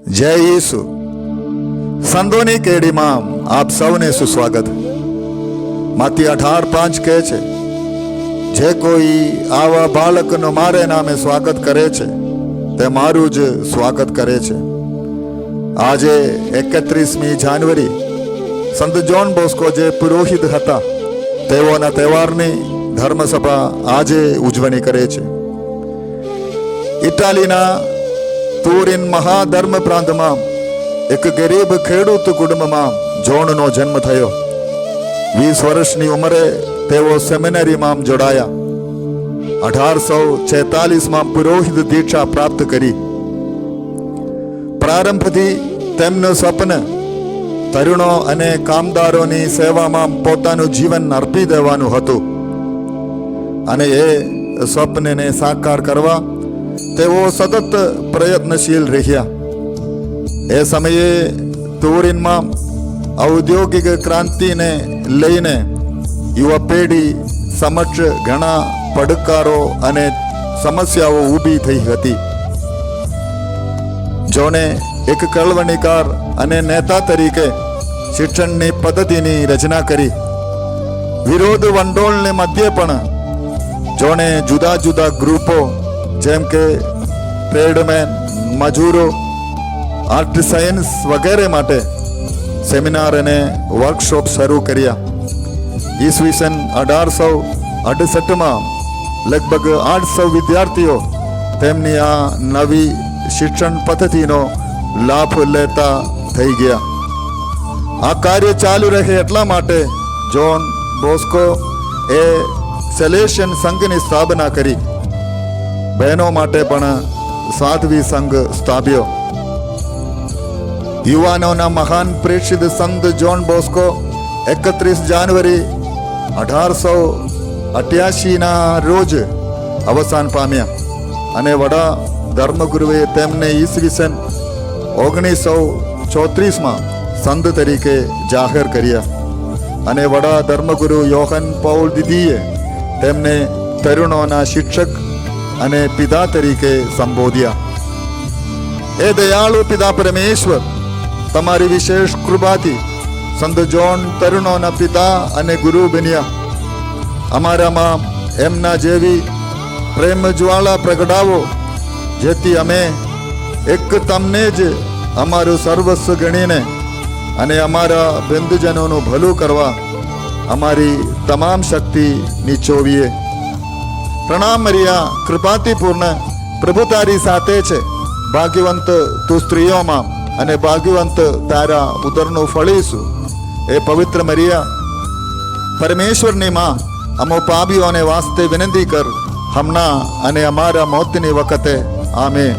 જય ઈસુ. સંતોની કેડીમાં આપ સૌને સુસ્વાગત. માથી 18:5 કહે છે, જે કોઈ આવા બાળકનો મારે નામે સ્વાગત કરે છે તે મારું જ સ્વાગત કરે છે. આજે 31મી જાન્યુઆરી સંત જોન બોસ્કો જે પુરોહિત હતા તેઓના તહેવારની ધર્મસભા આજે ઉજવણી કરે છે. ઇટાલીના તુરિન મહાધર્મ પ્રાંતમાં એક ગરીબ ખેડૂત કુટુંબમાં જોનનો જન્મ થયો. 20 વર્ષની ઉંમરે તેઓ સેમિનરીમાં જોડાયા. 1846માં પુરોહિત દીક્ષા પ્રાપ્ત કરી. પ્રારંભથી તેમનું સ્વપ્ન તરુણો અને કામદારોની સેવામાં પોતાનું જીવન અર્પી દેવાનું હતું અને એ સ્વપ્નને સાકાર કરવા તેઓ સતત પ્રયત્નશીલ રહ્યા. એ સમયે તુરિનમાં ઔદ્યોગિક ક્રાંતિને લઈને યુવા પેઢી સમક્ષ ઘણા પડકારો અને સમસ્યાઓ ઊભી થઈ હતી. જોને એક કળવણીકાર અને નેતા તરીકે શિક્ષણની પદ્ધતિની રચના કરી. વિરોધ વંડોળને મધ્યે પણ જોને જુદા જુદા ગ્રુપો જેમ કે ટ્રેડમેન, મજૂરો, આર્ટિસન્સ વગેરે માટે સેમિનાર અને વર્કશોપ શરૂ કર્યા. ઈસવીસન 1868માં લગભગ 800 વિદ્યાર્થીઓ તેમની આ નવી શિક્ષણ પદ્ધતિનો લાભ લેતા થઈ ગયા. આ કાર્ય ચાલુ રહે એટલા માટે જોન બોસ્કો એ સેલેશિયન સંઘની સ્થાપના કરી. બહેનો માટે પણ સાધ્વી સંઘ સ્થાપ્યો. યુવાનોના મહાન પ્રેષિત સંત જોન બોસ્કો 31 જાન્યુઆરી 1888ના રોજ અવસાન પામ્યા અને વડા ધર્મગુરુએ તેમને ઈસવીસન 1934માં સંત તરીકે જાહેર કર્યા અને વડા ધર્મગુરુ યોહન પૌલ દીદીએ તેમને તરુણોના શિક્ષક અને પિતા તરીકે સંબોધ્યા. એ દયાળુ પિતા પરમેશ્વર, તમારી વિશેષ કૃપાથી સંત જોન તરુણોના પિતા અને ગુરુ બન્યા. અમારામાં એમના જેવી પ્રેમ જ્વાળા પ્રગટાવો, જેથી અમે એક તમને જ અમારું સર્વસ્વ ગણીને અને અમારા બંધુજનોનું ભલું કરવા અમારી તમામ શક્તિ નીચોવીએ. પ્રણામ મરિયા, કૃપાથી પૂર્ણ, પ્રભુ તારી સાથે છે. ભાગ્યવંત તું સ્ત્રીઓમાં અને ભાગ્યવંત તારા ઉદરનું ફળ ઈસુ. એ પવિત્ર મરિયા, પરમેશ્વરની માં, અમો પાપીઓને વાસ્તે વિનંતી કર, હમણાં અને અમારા મોતની વખતે. આમેન.